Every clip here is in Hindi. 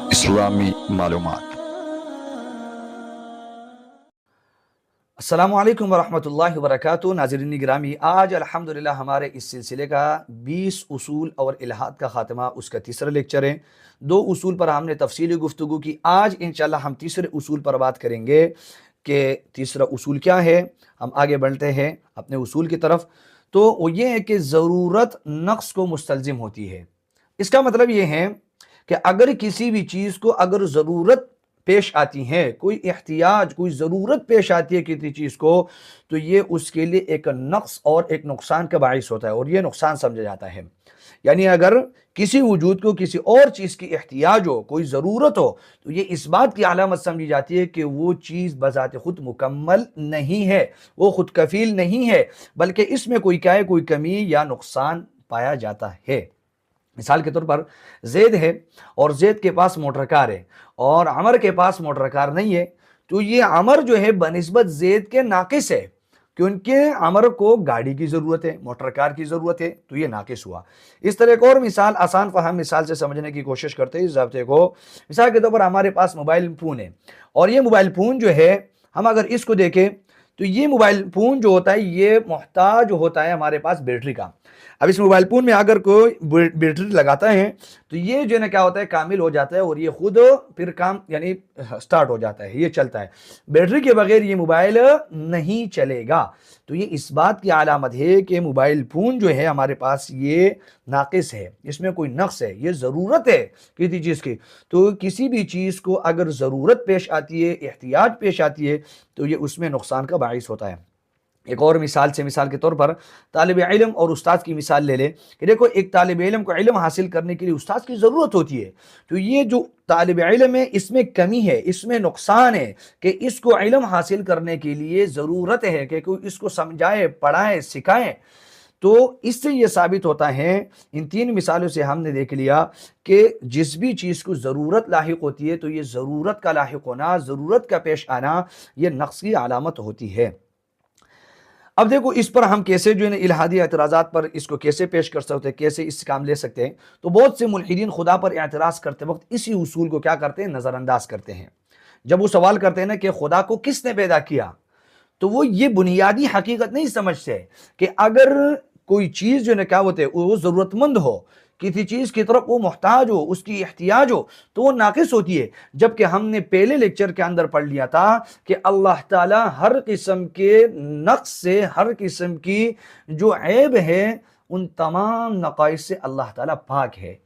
इस्लामी मालूमात। अस्सलामुअलैकुम वरहमतुल्लाहि वबरकातुहू। नाज़रीन गिरामी, आज अल्हम्दुलिल्लाह हमारे इस सिलसिले का 20 उसूल और इल्हाद का ख़ात्मा, उसका तीसरा लेक्चर है। 2 उसूल पर हमने तफसीली गुफ्तगू की। आज इंशाअल्लाह हम तीसरे उसूल पर बात करेंगे कि तीसरा उसूल क्या है। हम आगे बढ़ते हैं अपने उसूल की तरफ। तो वो ये है कि ज़रूरत नक्स को मुस्तलजिम होती है। इसका मतलब ये है कि अगर किसी भी चीज़ को अगर ज़रूरत पेश आती है, कोई एहतियाज, कोई ज़रूरत पेश आती है किसी चीज़ को, तो ये उसके लिए एक नक्स और एक नुकसान का बाइस होता है और ये नुकसान समझा जाता है। यानी अगर किसी वजूद को किसी और चीज़ की एहतियाज हो, कोई ज़रूरत हो, तो ये इस बात की अलामत समझी जाती है कि वो चीज़ बज़ाते खुद मुकम्मल नहीं है, वो खुद कफ़ील नहीं है, बल्कि इसमें कोई क्या है, कोई कमी या नुकसान पाया जाता है। मिसाल के तौर पर ज़ैद है और ज़ैद के पास मोटर कार है और अमर के पास मोटर कार नहीं है, तो ये अमर जो है बनिस्बत ज़ैद के नाकिस है, क्योंकि अमर को गाड़ी की ज़रूरत है, मोटर कार की ज़रूरत है, तो ये नाकिस हुआ। इस तरह एक और मिसाल, आसान फहम मिसाल से समझने की कोशिश करते हैं इस ज़ाब्ते को। मिसाल के तौर पर हमारे पास मोबाइल फ़ोन है और ये मोबाइल फ़ोन जो है, हम अगर इसको देखें तो ये मोबाइल फ़ोन जो होता है ये मोहताज होता है हमारे पास बैटरी का। अब इस मोबाइल फ़ोन में अगर कोई बैटरी लगाता है तो ये जो है ना क्या होता है, कामिल हो जाता है और ये खुद फिर काम यानी स्टार्ट हो जाता है, ये चलता है। बैटरी के बगैर ये मोबाइल नहीं चलेगा। तो ये इस बात की अलामत है कि मोबाइल फ़ोन जो है हमारे पास ये नाकिस है, इसमें कोई नक्स है, ये ज़रूरत है किसी चीज़ की। तो किसी भी चीज़ को अगर ज़रूरत पेश आती है, एहतियाज पेश आती है, तो ये उसमें नुकसान का बाइस होता है। एक और मिसाल से, मिसाल के तौर पर तालिब इल्म और उस्ताद की मिसाल ले लें कि देखो, एक तालिब इल्म को इल्म हासिल करने के लिए उस्ताद की ज़रूरत होती है। तो ये जो तालिब इल्म है इसमें कमी है, इसमें नुकसान है कि इसको इल्म हासिल करने के लिए ज़रूरत है कि कोई इसको समझाए, पढ़ाए, सिखाए। तो इससे ये साबित होता है, इन 3 मिसालों से हमने देख लिया कि जिस भी चीज़ को ज़रूरत लाहिक होती है तो ये ज़रूरत का लाहिक होना, ज़रूरत का पेश आना, ये नक्स की अलामत होती है। अब देखो, इस पर हम कैसे जो है ना इल्हादी एतराज़ात पर इसको कैसे पेश कर सकते हैं, कैसे इस काम ले सकते हैं। तो बहुत से मुल्हिदीन खुदा पर एतराज़ करते वक्त इसी उसूल को क्या करते हैं, नज़रअंदाज करते हैं। जब वो सवाल करते हैं ना कि खुदा को किसने पैदा किया, तो वो ये बुनियादी हकीकत नहीं समझते कि अगर कोई चीज़ जो है ना क्या होते है, वो ज़रूरतमंद हो, किसी चीज़ की तरफ वो मोहताज हो, उसकी एहतियाज हो, तो वो नाकिस होती है। जबकि हमने पहले लेक्चर के अंदर पढ़ लिया था कि अल्लाह ताला हर किस्म के नक्स से, हर किस्म की जो ऐब है, उन तमाम नकाइस से अल्लाह ताला पाक है।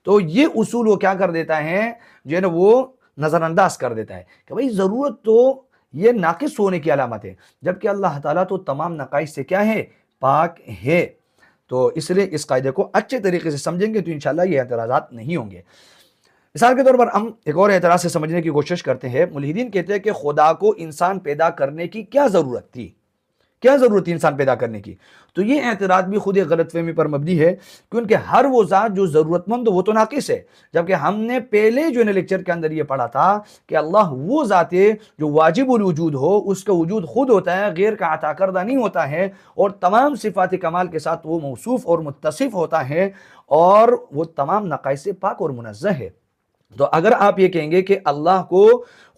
तो ये उसूल वो क्या कर देता है, जो है ना वो नज़रअंदाज कर देता है कि भाई ज़रूरत तो ये नाकिस होने की अलामत है, जबकि अल्लाह ताला तो तमाम नकाइस से क्या है, पाक है। तो इसलिए इस कायदे को अच्छे तरीके से समझेंगे तो इंशाल्लाह ये एतराज़ात नहीं होंगे। मिसाल के तौर पर हम एक और एतराज़ से समझने की कोशिश करते हैं। मुल्हिदीन कहते हैं कि खुदा को इंसान पैदा करने की क्या ज़रूरत थी, क्या ज़रूरत थी इंसान पैदा करने की। तो ये एतराज़ भी खुद एक गलतफहमी पर मबनी है, क्योंकि हर वो ज़ात जो ज़रूरतमंद हो वो तो नाकिस है। जबकि हमने पहले जो है लेक्चर के अंदर ये पढ़ा था कि अल्लाह वो ज़ात है जो वाजिबुल वजूद हो, उसका वजूद खुद होता है, गैर का अता करदा नहीं होता है, और तमाम सिफ़ात कमाल के साथ वो मौसूफ और मुत्तसिफ होता है, और वो तमाम नकाइस से पाक और मुनज़्ज़ह है। तो अगर आप ये कहेंगे कि अल्लाह को,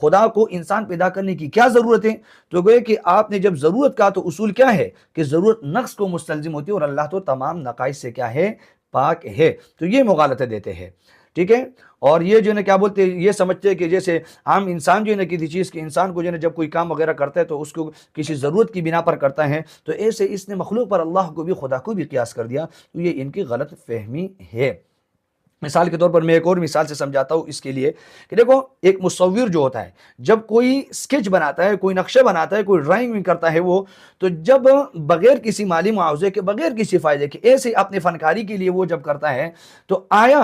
खुदा को इंसान पैदा करने की क्या ज़रूरत है, तो गए कि आपने जब ज़रूरत कहा तो उसूल क्या है कि ज़रूरत नक्स को मुस्तलजिम होती है और अल्लाह तो तमाम नकाइस से क्या है, पाक है। तो ये मुगालते देते हैं, ठीक है। और ये जो है क्या बोलते हैं, ये समझते हैं कि जैसे आम इंसान जो है ना किसी चीज़ के, इंसान को जो है जब कोई काम वगैरह करता है तो उसको किसी ज़रूरत की बिना पर करता है, तो ऐसे इसने मखलूक पर अल्लाह को भी, खुदा को भी क़ियास कर दिया। तो ये इनकी गलत फहमी है। मिसाल के तौर पर मैं एक और मिसाल से समझाता हूँ इसके लिए कि देखो, एक मुसव्विर जो होता है, जब कोई स्केच बनाता है, कोई नक्शा बनाता है, कोई ड्राइंग करता है, वो तो जब बगैर किसी माली मुआवजे के, बगैर किसी फ़ायदे के, ऐसे अपने फनकारी के लिए वो जब करता है, तो आया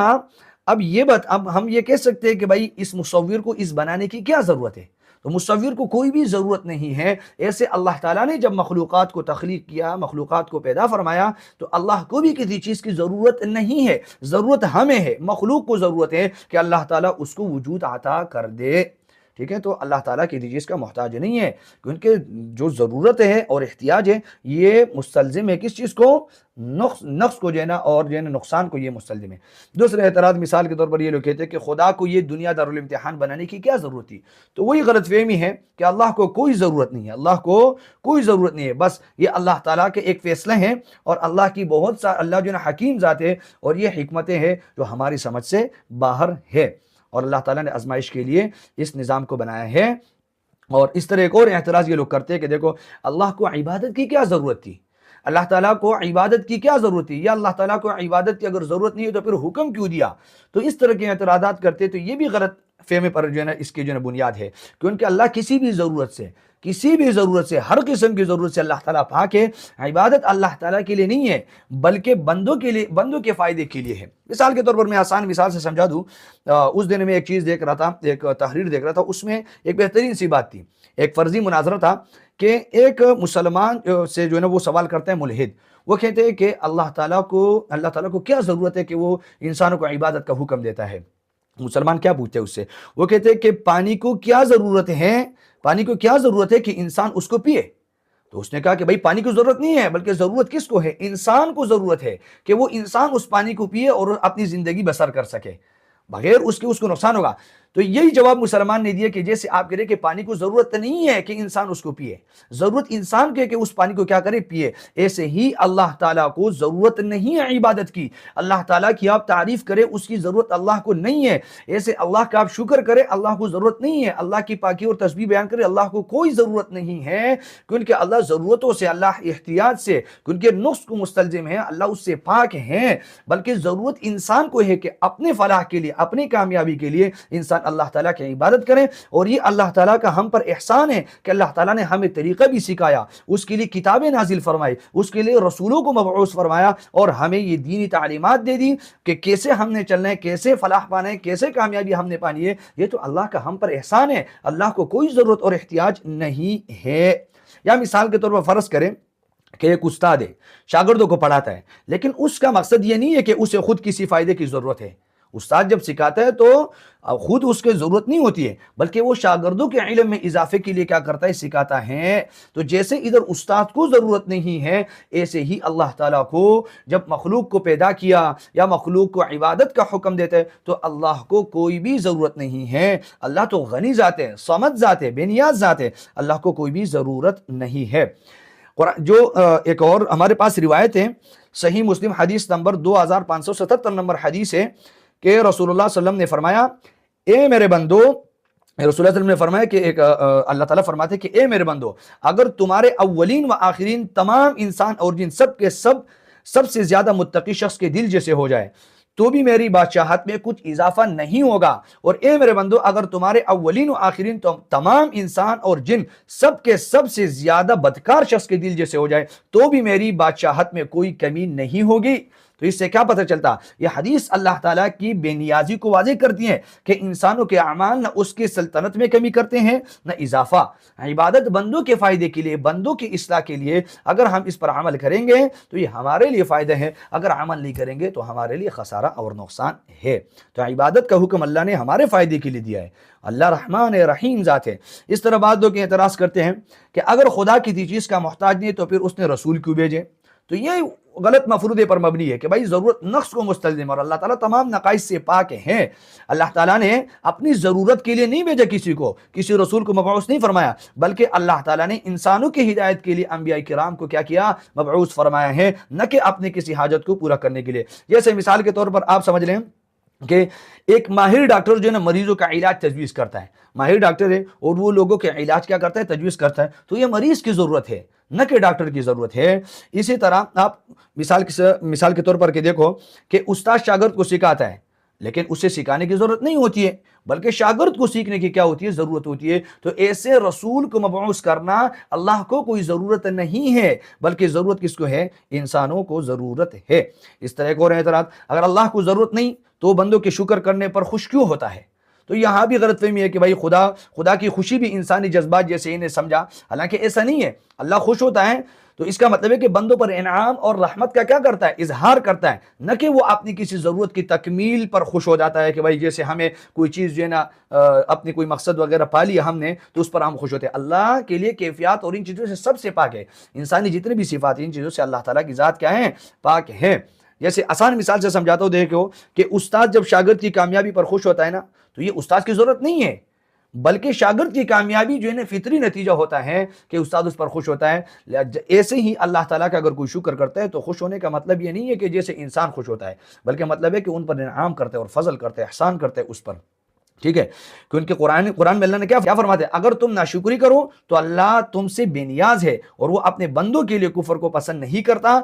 अब हम ये कह सकते हैं कि भाई इस मुसव्विर को इस बनाने की क्या ज़रूरत है। तो मुसव्विर को कोई भी ज़रूरत नहीं है। ऐसे अल्लाह ताला ने जब मखलूक़ात को तख्लीक किया, मखलूक़ात को पैदा फरमाया, तो अल्लाह को भी किसी चीज़ की ज़रूरत नहीं है, ज़रूरत हमें है, मखलूक को ज़रूरत है कि अल्लाह ताला उसको वजूद अता कर दे। ठीक है, तो अल्लाह ताला किसी चीज़ का मोहताज नहीं है, क्योंकि जो ज़रूरत है और एहतियाज है ये मुस्तलजिम है किस चीज़ को, नफ्स को जो है ना, और जो है ना नुकसान को ये मुस्तलजिम है। दूसरा एतराज़ मिसाल के तौर पर ये लोग कहते हैं कि खुदा को ये दुनिया दारुल इम्तिहान बनाने की क्या ज़रूरत थी। तो वही गलतफहमी है कि अल्लाह को कोई ज़रूरत नहीं है, अल्लाह को कोई ज़रूरत नहीं है, बस ये अल्लाह ताला के एक फ़ैसले हैं और अल्लाह की बहुत सा, अल्लाह जो है ना हकीम ज़ात है और ये हिकमतें हैं जो हमारी समझ से बाहर है और अल्लाह ताला ने आजमाइश के लिए इस निज़ाम को बनाया है। और इस तरह एक और एतराज़ ये लोग करते हैं कि देखो अल्लाह को इबादत की क्या ज़रूरत थी, अल्लाह ताला को इबादत की क्या ज़रूरत थी, या अल्लाह ताला को इबादत की अगर ज़रूरत नहीं है तो फिर हुक्म क्यों दिया। तो इस तरह के एतराज़ात करते तो ये भी गलत फ़हमी पर जो है ना इसकी जो है बुनियाद है, क्योंकि अल्लाह किसी भी ज़रूरत से, किसी भी ज़रूरत से, हर किस्म की ज़रूरत से अल्लाह ताला पाक है। इबादत अल्लाह ताला के लिए नहीं है बल्कि बंदों के लिए, बंदों के फ़ायदे के लिए है। मिसाल के तौर पर मैं आसान मिसाल से समझा दूँ, उस दिन मैं एक चीज़ देख रहा था, एक तहरीर देख रहा था, उसमें एक बेहतरीन सी बात थी, एक फ़र्जी मुनाजरा था कि एक मुसलमान से जो है ना वो सवाल करते हैं मुल्हिद, वो कहते हैं कि अल्लाह ताला को क्या ज़रूरत है कि वो इंसानों को इबादत का हुक्म देता है। मुसलमान क्या पूछते हैं उससे, वो कहते हैं कि पानी को क्या ज़रूरत है, पानी को क्या ज़रूरत है कि इंसान उसको पिए। तो उसने कहा कि भाई पानी की ज़रूरत नहीं है, बल्कि ज़रूरत किसको है, इंसान को ज़रूरत है कि वो इंसान उस पानी को पिए और अपनी ज़िंदगी बसर कर सके, बगैर उसके उसको नुकसान होगा। तो यही जवाब मुसलमान ने दिया कि जैसे आप कह रहे कि पानी को जरूरत नहीं है कि इंसान उसको पिए, जरूरत इंसान के कि उस पानी को क्या करे, पिए। ऐसे ही अल्लाह ताला को जरूरत नहीं है इबादत की, अल्लाह ताला की आप तारीफ करें उसकी जरूरत अल्लाह को नहीं है। ऐसे अल्लाह का आप शुक्र करें, अल्लाह को जरूरत नहीं है। अल्लाह की पाकी और तस्बीह बयान करें, अल्लाह को कोई जरूरत नहीं है, क्योंकि अल्लाह जरूरतों से, अल्लाह एहतियाज से, क्योंकि नुक्स को मुस्तलजिम है, अल्लाह उससे पाक है। बल्कि जरूरत इंसान को है कि अपने फलाह के लिए, अपनी कामयाबी के लिए इंसान अल्लाह ताला की इबादत करें। और ये अल्लाह ताला का हम पर एहसान है कि अल्लाह ताला ने हमें तरीका भी सिखाया, उसके लिए किताबें नाजिल फरमाई, उसके लिए रसूलों को मबऊस फरमाया और हमें ये दीनी तालीमात दे दी कि कैसे हमने चलना है, कैसे फलाह पाना है, कैसे कामयाबी हमने पानी है। ये तो अल्लाह का हम पर एहसान है, अल्लाह को कोई ज़रूरत और एहतियाज नहीं है। या मिसाल के तौर पर फ़र्ज़ करें कि एक उस्ताद है, शागिर्दों को पढ़ाता है, लेकिन उसका मकसद ये नहीं है कि उसे खुद किसी फ़ायदे की ज़रूरत है। उस्ताद जब सिखाता है तो खुद उसके ज़रूरत नहीं होती है, बल्कि वो शागिर्दों के इल्म में इजाफे के लिए क्या करता है, सिखाता है। तो जैसे इधर उस्ताद को ज़रूरत नहीं है, ऐसे ही अल्लाह ताला को जब मखलूक को पैदा किया या मखलूक को इबादत का हुक्म देते हैं तो अल्लाह को कोई भी ज़रूरत नहीं है। अल्लाह तो गनी ज़ात है, समद ज़ात है, बेनियाज ज़ात है, अल्लाह को कोई भी ज़रूरत नहीं है। जो एक और हमारे पास रिवायत है, सही मुस्लिम हदीस नंबर 2577 नंबर हदीस है कि रसूलुल्लाह सल्लल्लाहु अलैहि वसल्लम ने फरमाया, ए मेरे बंदो, रसूलुल्लाह सल्लल्लाहु अलैहि वसल्लम ने फरमाया कि एक अल्लाह ताला फरमाते कि ए मेरे बंदो, अगर तुम्हारे अव्वलीन व आखिरीन तमाम इंसान और जिन सब के सब सबसे ज्यादा मुत्तकी शख्स के दिल जैसे हो जाए तो भी मेरी बादशाहत में कुछ इजाफा नहीं होगा। और ए मेरे बंदो, अगर तुम्हारे अव्वलीन व आखिरीन तो तमाम इंसान और जिन सब के सबसे ज्यादा बदकार शख्स के दिल जैसे हो जाए तो भी मेरी बादशाहत में कोई कमी नहीं होगी। तो इससे क्या पता चलता, यह हदीस अल्लाह ताला की बेनियाजी को वाज़ेह करती है कि इंसानों के अमाल न उसकी सल्तनत में कमी करते हैं न इजाफा। इबादत बंदों के फ़ायदे के लिए, बंदों की इस्लाह के लिए, अगर हम इस पर अमल करेंगे तो ये हमारे लिए फ़ायदा है, अगर अमल नहीं करेंगे तो हमारे लिए खसारा और नुकसान है। तो इबादत का हुक्म अल्लाह ने हमारे फ़ायदे के लिए दिया है। अल्लाह रहमान रहीम ज़ात है। इस तरह बाद लोग एतराज़ करते हैं कि अगर खुदा किसी चीज़ का मोहताज नहीं तो फिर उसने रसूल क्यों भेजे। तो ये गलत मफरूदे पर मबनी है कि भाई ज़रूरत नफ्स को मुस्तलज़िम, और अल्लाह ताला तमाम नकाइस से पाक हैं। अल्लाह ताला ने अपनी ज़रूरत के लिए नहीं भेजा किसी को, किसी रसूल को मबऊस नहीं फरमाया, बल्कि अल्लाह ताला ने इंसानों की हिदायत के लिए अंबिया किराम को क्या किया, मबऊस फरमाया है, न कि अपनी किसी हाजत को पूरा करने के लिए। जैसे मिसाल के तौर पर आप समझ लें कि एक माहिर डॉक्टर जो है ना मरीजों का इलाज तजवीज़ करता है, माहिर डॉक्टर है और वो लोगों के इलाज क्या करता है, तजवीज़ करता है, तो ये मरीज की ज़रूरत है न कि डॉक्टर की ज़रूरत है। इसी तरह आप मिसाल के तौर पर के देखो कि उस्ताद शागिर्द को सिखाता है, लेकिन उसे सिखाने की ज़रूरत नहीं होती है, बल्कि शागिर्द को सीखने की क्या होती है, ज़रूरत होती है। तो ऐसे रसूल को मबऊस करना अल्लाह को कोई ज़रूरत नहीं है, बल्कि ज़रूरत किसको है, इंसानों को ज़रूरत है। इस तरह को एतराज़, अगर अल्लाह को ज़रूरत नहीं तो बंदों के शुक्र करने पर खुश क्यों होता है। तो यहाँ भी गलतफहमी है कि भाई खुदा की खुशी भी इंसानी जज्बात जैसे इन्हें समझा, हालांकि ऐसा नहीं है। अल्लाह खुश होता है तो इसका मतलब है कि बंदों पर इनाम और रहमत का क्या करता है, इजहार करता है, न कि वो अपनी किसी ज़रूरत की तकमील पर खुश हो जाता है कि भाई जैसे हमें कोई चीज़ जो है ना अपनी कोई मकसद वगैरह पा लिया हमने तो उस पर हम खुश होते हैं। अल्लाह के लिए कैफियत और इन चीज़ों से सबसे पाक है। इंसानी जितनी भी सिफात इन चीज़ों से अल्लाह ताला की ज़ात क्या है, पाक है। जैसे आसान मिसाल से समझाता हूँ, देखो कि उस्ताद जब शागिर्द की कामयाबी पर खुश होता है ना, तो ये उस्ताद की ज़रूरत नहीं है, बल्कि शागिर्द की कामयाबी जो है ना फितरी नतीजा होता है कि उस्ताद उस पर खुश होता है। ऐसे ही अल्लाह ताला का अगर कोई शुक्र करता है तो खुश होने का मतलब ये नहीं है कि जैसे इंसान खुश होता है, बल्कि मतलब है कि उन पर इनाम करते हैं और फजल करते हैं, एहसान करते हैं उस पर। ठीक है, क्योंकि कुरान कुरान में अल्लाह ने क्या फरमाते हैं, अगर तुम नाशुक्री करो तो अल्लाह तुमसे बेनियाज है और वो अपने बंदों के लिए कुफर को पसंद नहीं करता,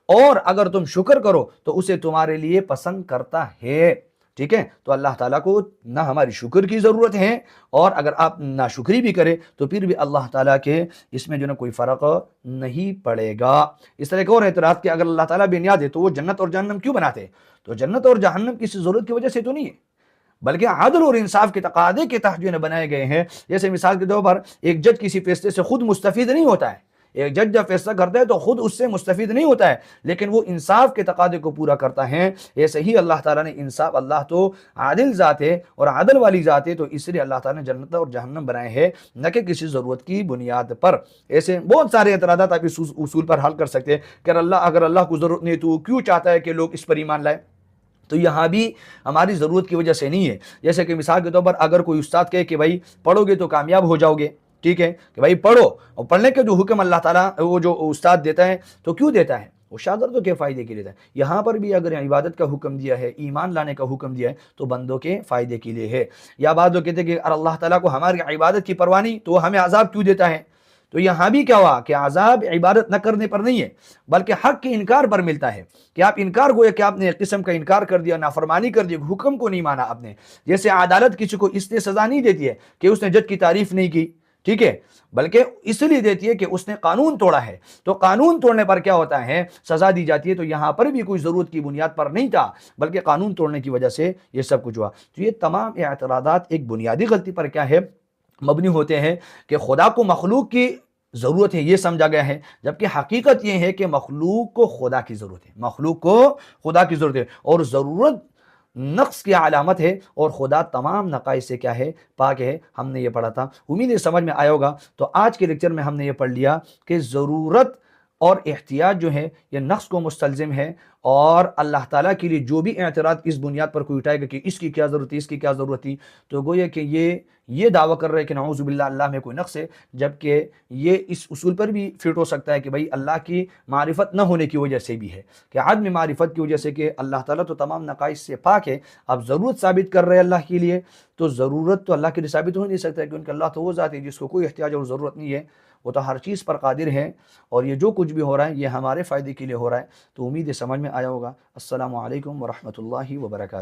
और अगर तुम शुक्र करो तो उसे तुम्हारे लिए पसंद करता है। ठीक है, तो अल्लाह ताला को ना हमारी शुक्र की ज़रूरत है, और अगर आप नाशुक्री भी करें तो फिर भी अल्लाह ताला के इसमें जो ना कोई फ़र्क नहीं पड़ेगा। इस तरह के और एतराज़ कि अगर अल्लाह ताला बेनियाज है तो वो जन्नत और जहन्नम क्यों बनाते हैं? तो जन्नत और जहन्नम किसी ज़रूरत की वजह से तो नहीं है, बल्कि आदल और इंसाफ के तकादे के तहत जो बनाए गए हैं। जैसे मिसाल के तौर पर एक जज किसी फैसले से खुद मुस्तफीद नहीं होता है, एक जज जब फैसला करता है तो खुद उससे मुस्तफीद नहीं होता है, लेकिन वो इंसाफ के तकादे को पूरा करता है। ऐसे ही अल्लाह ताला ने इंसाफ, अल्लाह तो आदिल ज़ात है और आदल वाली ज़ात है, तो इसलिए अल्लाह ताला ने जन्नत और जहन्नम बनाए हैं, न कि किसी ज़रूरत की बुनियाद पर। ऐसे बहुत सारे एतराज़ात आप इस उसूल पर हल कर सकते हैं कि अगर अल्लाह को ज़रूरत नहीं तो क्यों चाहता है कि लोग इस पर ईमान लाए? तो यहाँ भी हमारी ज़रूरत की वजह से नहीं है। जैसे कि मिसाल के तौर पर अगर कोई उस्ताद कहे कि भाई पढ़ोगे तो कामयाब हो जाओगे, ठीक है, कि भाई पढ़ो, और पढ़ने के जो हुक्म अल्लाह ताला वो जो उस्ताद देता है तो क्यों देता है, वो शागिर्दों के फ़ायदे के लिए देता है। यहाँ पर भी अगर इबादत का हुक्म दिया है, ईमान लाने का हुक्म दिया है, तो बंदों के फ़ायदे के लिए है। या बाद लोग कहते हैं कि अल्लाह ताला को हमारी इबादत की परवाह नहीं तो हमें अजाब क्यों देता है? तो यहाँ भी क्या हुआ कि अजाब इबादत न करने पर नहीं है, बल्कि हक के इनकार पर मिलता है। कि आप इनकार गोया कि आपने एक किस्म का इनकार कर दिया, नाफरमानी कर दी, हुक्म को नहीं माना आपने। जैसे अदालत किसी को इसलिए सजा नहीं देती है कि उसने जज की तारीफ नहीं की, ठीक है, बल्कि इसलिए देती है कि उसने कानून तोड़ा है। तो कानून तोड़ने पर क्या होता है, सजा दी जाती है। तो यहाँ पर भी कोई ज़रूरत की बुनियाद पर नहीं था, बल्कि कानून तोड़ने की वजह से ये सब कुछ हुआ। तो ये तमाम एतराज़ात एक बुनियादी गलती पर क्या है, मबनी होते हैं कि खुदा को मखलूक की ज़रूरत है, ये समझा गया है, जबकि हकीकत ये है कि मखलूक को खुदा की ज़रूरत है, मखलूक को खुदा की ज़रूरत है। और ज़रूरत नक्स की अलामत है, और खुदा तमाम नकाइस से क्या है, पाक है। हमने ये पढ़ा था, उम्मीद है समझ में आया होगा। तो आज के लेक्चर में हमने ये पढ़ लिया कि ज़रूरत और एहतियाज जो है ये नक्स को मुस्तलजिम है, और अल्लाह ताला के लिए जो भी एतराज़ इस बुनियाद पर कोई उठाएगा कि इसकी क्या ज़रूरत थी, इसकी क्या ज़रूरत थी, तो गोया कि ये दावा कर रहे हैं कि नऊज़ु बिल्लाह अल्लाह में कोई नक्स है, जबकि ये इस उसूल पर भी फिट हो सकता है कि भाई अल्लाह की मारिफत न होने की वजह से भी है, कि आदम मारिफत की वजह से कि अल्लाह ताला तो तमाम नकाइस से पाक है। अब ज़रूरत साबित कर रहे हैं अल्लाह के लिए, तो ज़रूरत तो अल्लाह के लिए साबित हो नहीं सकता है, क्योंकि अल्लाह तो वो ज़ात है जिसको कोई एहतियाज और ज़रूरत नहीं है, वो तो हर चीज़ पर कादिर है। और ये जो कुछ भी हो रहा है ये हमारे फ़ायदे के लिए हो रहा है। तो उम्मीद है समझ में आया होगा। अस्सलामु अलैकुम व रहमतुल्लाहि व बरकातुहू।